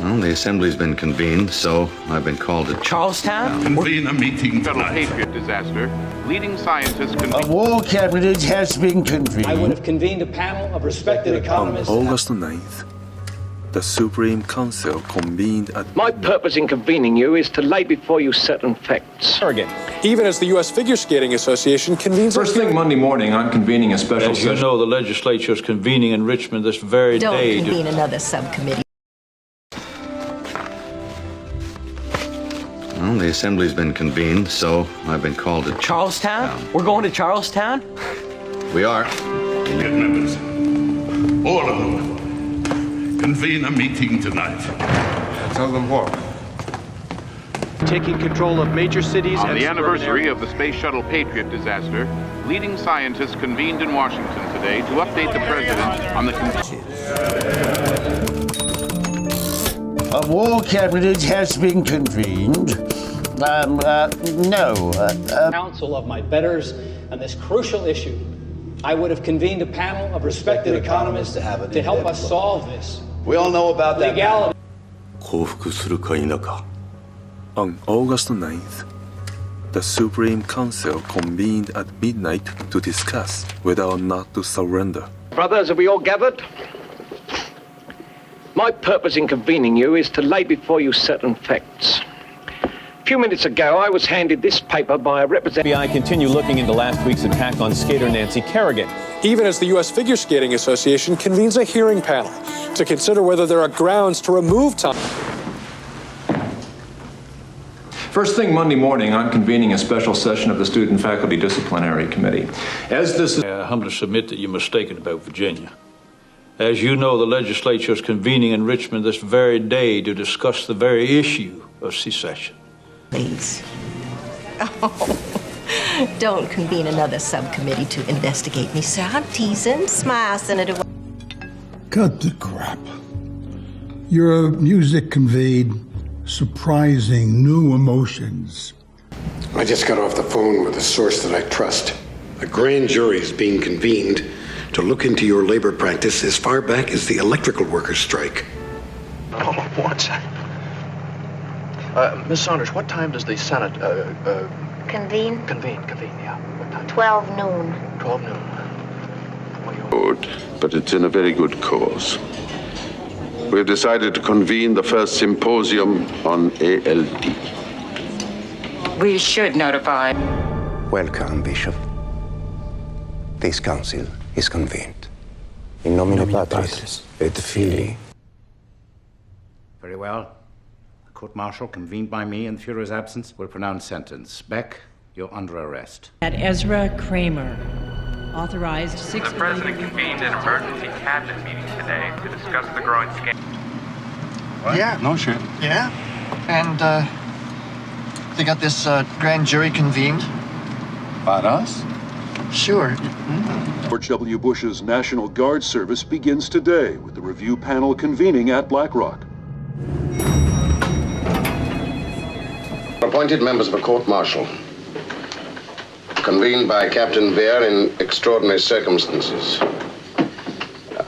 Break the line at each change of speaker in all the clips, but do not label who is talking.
Well, the assembly's been convened, so I've been called to
Charlestown?
Convene a meeting
Federal
tonight.
Patriot disaster. Leading scientists
A war cabinet has been convened.
I would have convened a panel of respected economists.
On August 9th, the Supreme Council convened at...
My purpose in convening you is to lay before you certain facts.
Even as the U.S. Figure Skating Association convenes...
First thing Monday morning, I'm convening a special
session. As you know, the legislature is convening in Richmond this very day.
Don't convene another subcommittee.
Well, the assembly's been convened, so I've been called to
Charlestown? We're going to Charlestown?
We are.
Get members, all of them, convene a meeting tonight.
Tell them what?
Taking control of major cities
on the anniversary of the Space Shuttle Patriot disaster, leading scientists convened in Washington today to update the president on the
A war cabinet has been convened.
Council of my betters on this crucial issue. I would have convened a panel of respected economists to help us solve this.
We all know about that.
Legality.
On August 9th, the Supreme Council convened at midnight to discuss whether or not to surrender.
Brothers, are we all gathered? My purpose in convening you is to lay before you certain facts. A few minutes ago, I was handed this paper by a representative.
FBI continue looking into last week's attack on skater Nancy Kerrigan.
Even as the U.S. Figure Skating Association convenes a hearing panel to consider whether there are grounds to remove Tom.
First thing Monday morning, I'm convening a special session of the Student Faculty Disciplinary Committee. As this is...
I humbly submit that you're mistaken about Virginia. As you know, the legislature is convening in Richmond this very day to discuss the very issue of secession.
Please. Oh, don't convene another subcommittee to investigate me, sir. I'm teasing. Smile, Senator.
Cut the crap. Your music conveyed surprising new emotions.
I just got off the phone with a source that I trust. A grand jury is being convened to look into your labor practice as far back as the electrical workers' strike.
Oh, what? Miss Saunders, what time does the Senate,
Convene?
Convene, yeah. What time?
12 noon.
12 noon.
Good, but it's in a very good cause. We've decided to convene the first symposium on ALD.
We should notify.
Welcome, Bishop. This council is convened. In nomine Patris et Filii.
Very well. The court-martial, convened by me in the Führer's absence, will pronounce sentence. Beck, you're under arrest.
At Ezra Kramer, authorized 6...
The President convened an emergency cabinet meeting today to discuss the growing scandal.
Yeah.
No shit.
Yeah? And, they got this, grand jury convened?
About us?
Sure.
George W. Bush's National Guard service begins today with the review panel convening at Black Rock.
Appointed members of a court-martial. Convened by Captain Veer in extraordinary circumstances.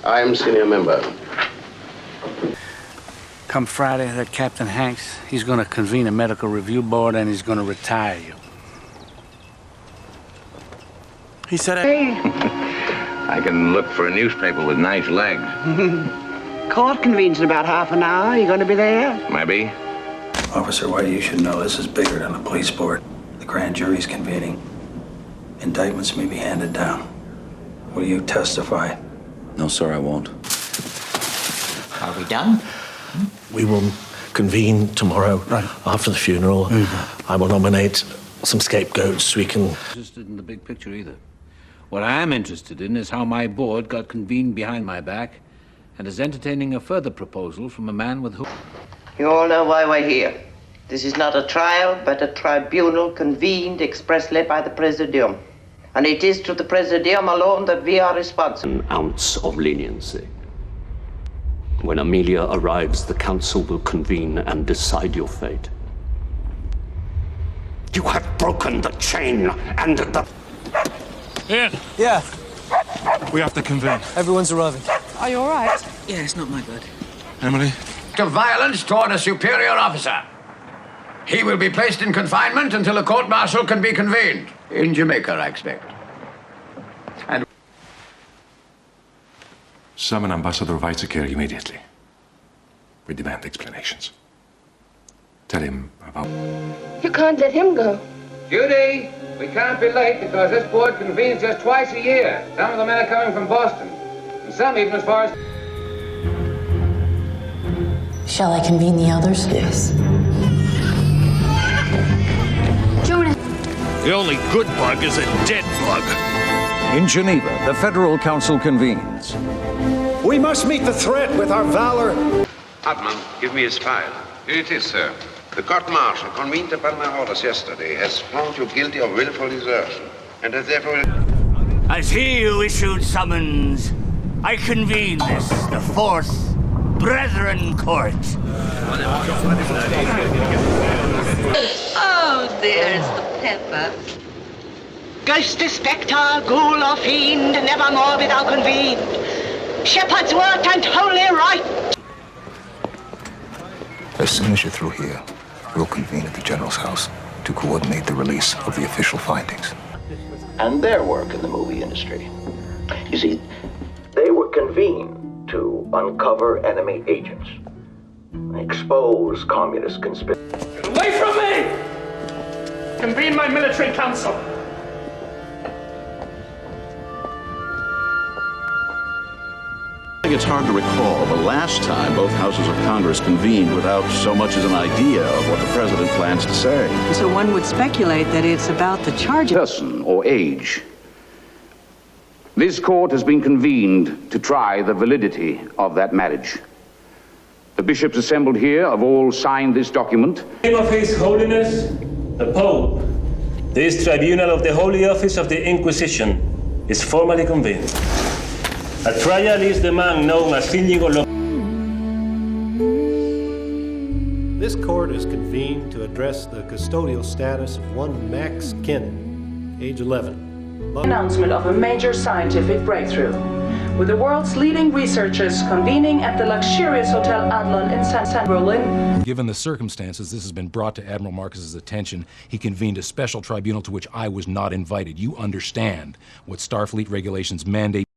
I am senior member.
Come Friday, that Captain Hanks, he's going to convene a medical review board and he's going to retire you.
He said
I can look for a newspaper with nice legs.
Court convenes in about half an hour. You going to be there?
Maybe.
Officer White, you should know this is bigger than a police board. The grand jury's convening. Indictments may be handed down. Will you testify?
No, sir, I won't.
Are we done?
We will convene tomorrow after the funeral. I will nominate some scapegoats. We can...
Interested in the big picture either. What I am interested in is how my board got convened behind my back and is entertaining a further proposal from a man with whom...
You all know why we're here. This is not a trial, but a tribunal convened expressly by the Presidium. And it is to the Presidium alone that we are responsible.
An ounce of leniency. When Amelia arrives, the council will convene and decide your fate. You have broken the chain and the...
Ian!
Yeah.
We have to convene.
Everyone's arriving.
Are you all right?
Yeah, it's not my bad.
Emily?
act of violence toward a superior officer. He will be placed in confinement until a court-martial can be convened. In Jamaica, I expect. And
Summon Ambassador Weizsäcker immediately. We demand explanations. Tell him about...
You can't let him go.
Judy, we can't be late because this board convenes just twice a year. Some of the men are coming from Boston, and some even as far as...
Shall I convene the others? Yes.
Jonah.
The only good bug is a dead bug.
In Geneva, the Federal Council convenes.
We must meet the threat with our valor.
Hartmann, give me his file. Here it is, sir. The court-martial convened upon my orders yesterday has found you guilty of willful desertion, and has therefore...
As he who issued summons, I convene this, the Fourth Brethren Court.
Oh, there's the pepper. Ghost, spectre, ghoul or fiend, nevermore be thou convened. Shepherd's work and holy right.
As soon as you're through here, we'll convene at the General's house to coordinate the release of the official findings.
And their work in the movie industry. You see, they were convened to uncover enemy agents, expose communist conspiracy.
Get away from me! Convene my military council.
I think it's hard to recall the last time both houses of Congress convened without so much as an idea of what the president plans to say.
So one would speculate that it's about the charge.
Person or age. This court has been convened to try the validity of that marriage. The bishops assembled here have all signed this document.
In the name of His Holiness, the Pope, this tribunal of the Holy Office of the Inquisition is formally convened. A trial is the man known as Íñigo López.
This court is convened to address the custodial status of one Max Kin, age 11.
Announcement of a major scientific breakthrough, with the world's leading researchers convening at the luxurious Hotel Adlon in San Berlin.
Given the circumstances, this has been brought to Admiral Marcus's attention. He convened a special tribunal to which I was not invited. You understand what Starfleet regulations mandate.